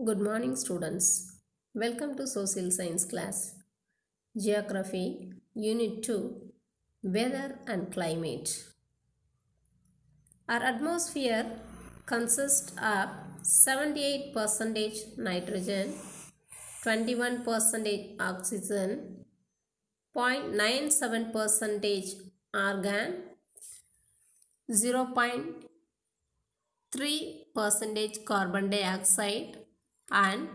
Good morning, students. Welcome to Social Science class. Geography, Unit 2 Weather and Climate. Our atmosphere consists of 78% nitrogen, 21% oxygen, 0.97% argon, 0.3% carbon dioxide, and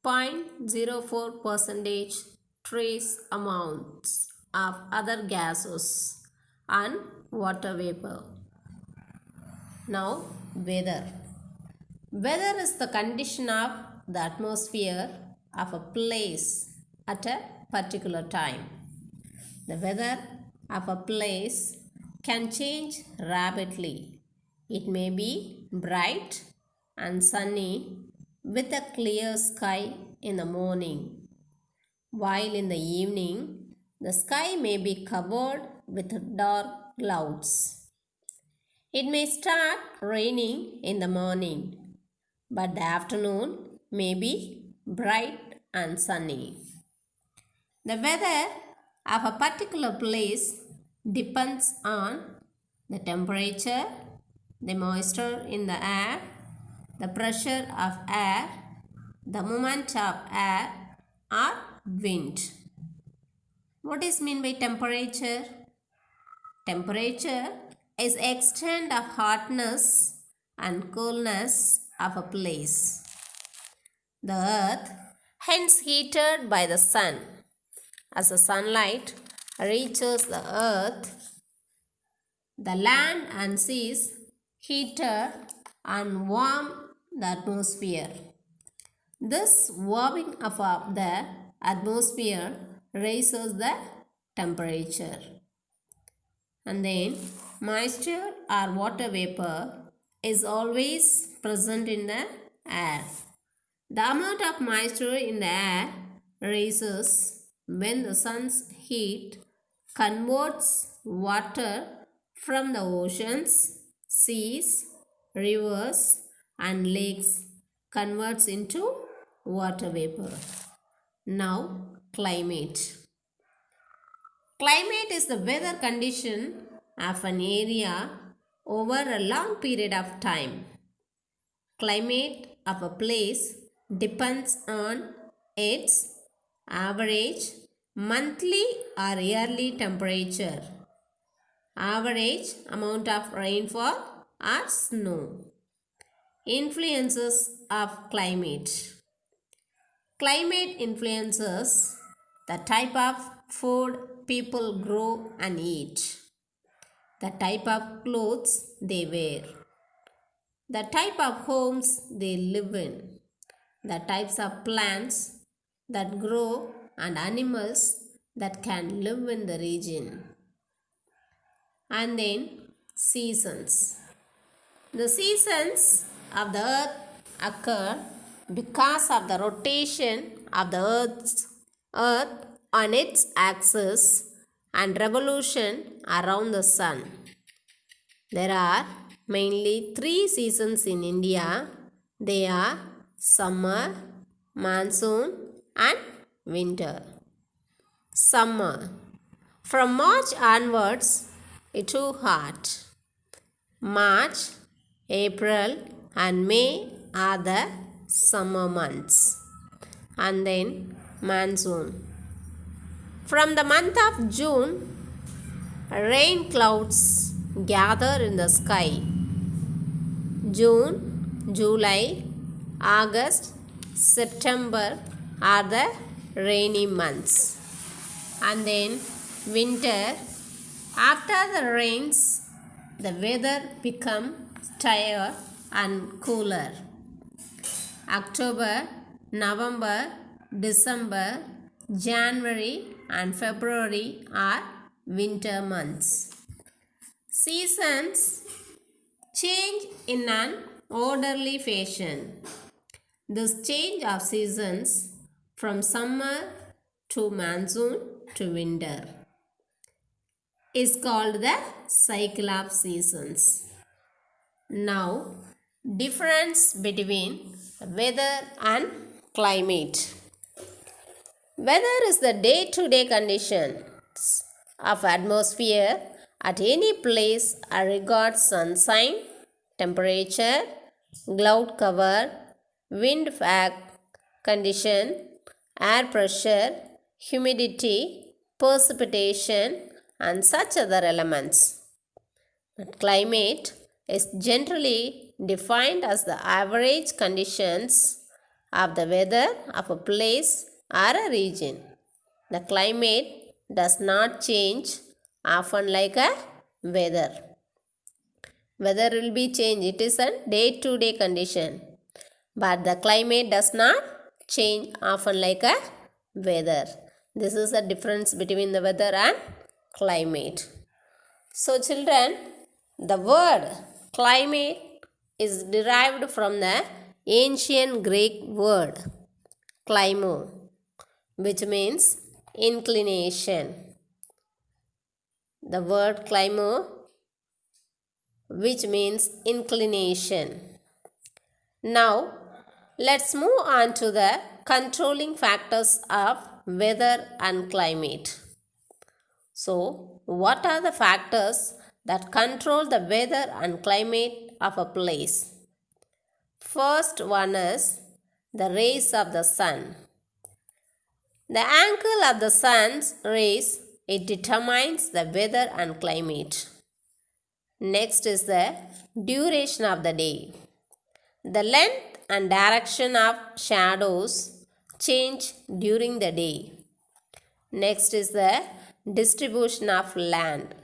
0.04% trace amounts of other gases and water vapor. Now, weather. Weather is the condition of the atmosphere of a place at a particular time. The weather of a place can change rapidly. It may be bright and sunny with a clear sky in the morning, while in the evening the sky may be covered with dark clouds. It may start raining in the morning, but the afternoon may be bright and sunny. The weather of a particular place depends on the temperature, the moisture in the air, the pressure of air, the movement of air or wind. What is meant by temperature? Temperature is extent of hotness and coolness of a place. The earth, hence heated by the sun. As the sunlight reaches the earth, the land and seas heated and warm the atmosphere. This warming of the atmosphere raises the temperature. And then moisture or water vapor is always present in the air. The amount of moisture in the air rises when the sun's heat converts water from the oceans, seas, rivers and lakes converts into water vapor. Now, climate. Climate is the weather condition of an area over a long period of time. Climate of a place depends on its average monthly or yearly temperature, average amount of rainfall or snow. Influences of climate. Climate influences the type of food people grow and eat, the type of clothes they wear, the type of homes they live in, the types of plants that grow and animals that can live in the region. And then seasons. The seasons of the earth occur because of the rotation of the earth on its axis and revolution around the sun. There are mainly 3 seasons in India. They are summer, monsoon and winter. Summer. From March onwards, it's too hot. March, April and May are the summer months. And then monsoon. From the month of June, rain clouds gather in the sky. June, July, August, September are the rainy months. And then winter. After the rains, the weather becomes drier and cooler. October, November, December, January and February are winter months. Seasons change in an orderly fashion. This change of seasons from summer to monsoon to winter is called the cycle of seasons. Now, Difference between weather and climate. Weather is the day-to-day conditions of atmosphere at any place regards sunshine, temperature, cloud cover, wind condition, air pressure, humidity, precipitation, and such other elements. Climate is generally defined as the average conditions of the weather of a place or a region. The climate does not change often like a weather. Weather will be changed. It is a day-to-day condition. But the climate does not change often like a weather. This is the difference between the weather and climate. So children, the word climate is derived from the ancient Greek word climo, which means inclination. The word climo, which means inclination. Now, let's move on to the controlling factors of weather and climate. So, what are the factors that control the weather and climate of a place? First one is the rays of the sun. The angle of the sun's rays, it determines the weather and climate. Next is the duration of the day. The length and direction of shadows change during the day. Next is the distribution of land,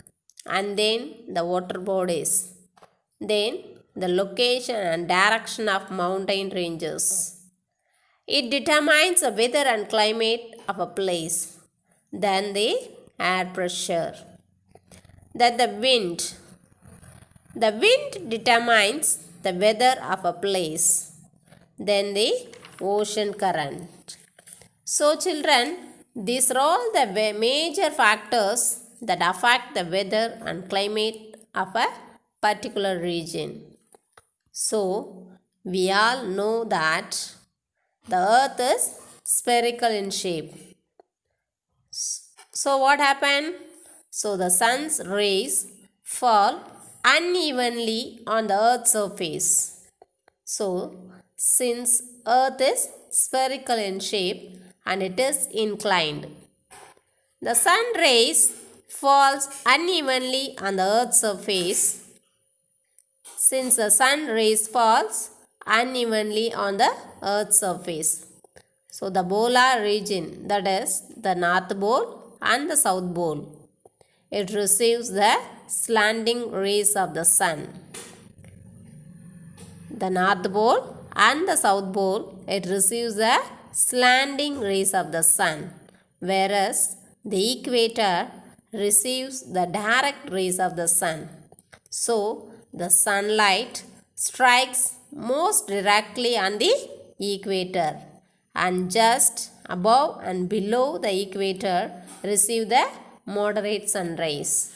and then the water bodies. Then the location and direction of mountain ranges. It determines the weather and climate of a place. Then the air pressure. Then the wind. The wind determines the weather of a place. Then the ocean current. So children, these are all the major factors that affect the weather and climate of a particular region. So, we all know that the earth is spherical in shape. So, what happened? So, the sun's rays fall unevenly on the earth's surface. So, since earth is spherical in shape and it is inclined, the sun rays falls unevenly on the earth's surface. Since the sun rays falls unevenly on the earth's surface. So the polar region, that is the North Pole and the South Pole, it receives the slanting rays of the sun. The North Pole and the South Pole, it receives the slanting rays of the sun, whereas the equator receives the direct rays of the sun. So, the sunlight strikes most directly on the equator, and just above and below the equator receive the moderate sun rays.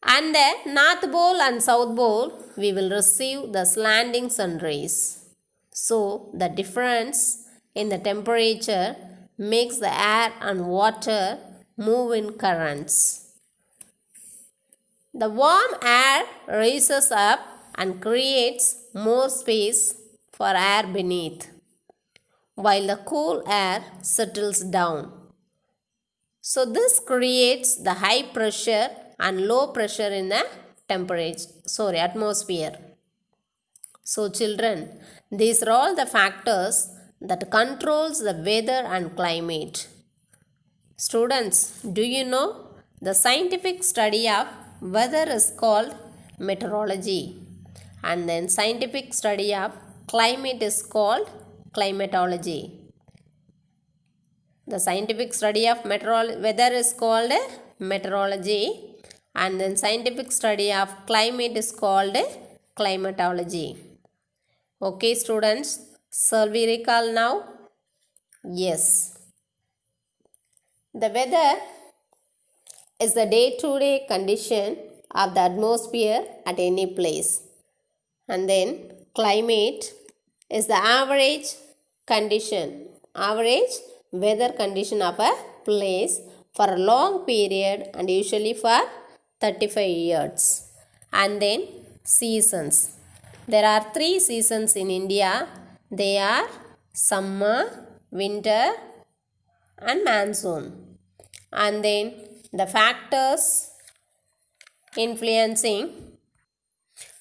And the North Pole and South Pole, we will receive the slanting sun rays. So, the difference in the temperature makes the air and water move in currents. The warm air rises up and creates more space for air beneath, while the cool air settles down. So this creates the high pressure and low pressure in the atmosphere. So children, these are all the factors that controls the weather and climate. Students, do you know the scientific study of weather is called meteorology, and then scientific study of climate is called climatology. The scientific study of weather is called meteorology, and then scientific study of climate is called climatology. Okay students, shall we recall now? Yes. The weather is the day-to-day condition of the atmosphere at any place. And then climate is the average condition, average weather condition of a place for a long period and usually for 35 years. And then seasons. There are 3 seasons in India. They are summer, winter and monsoon. And then the factors influencing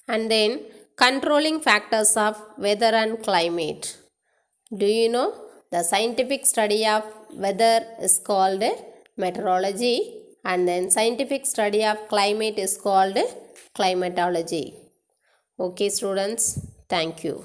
and then controlling factors of weather and climate. Do you know the scientific study of weather is called meteorology, and then scientific study of climate is called climatology. Okay students, thank you.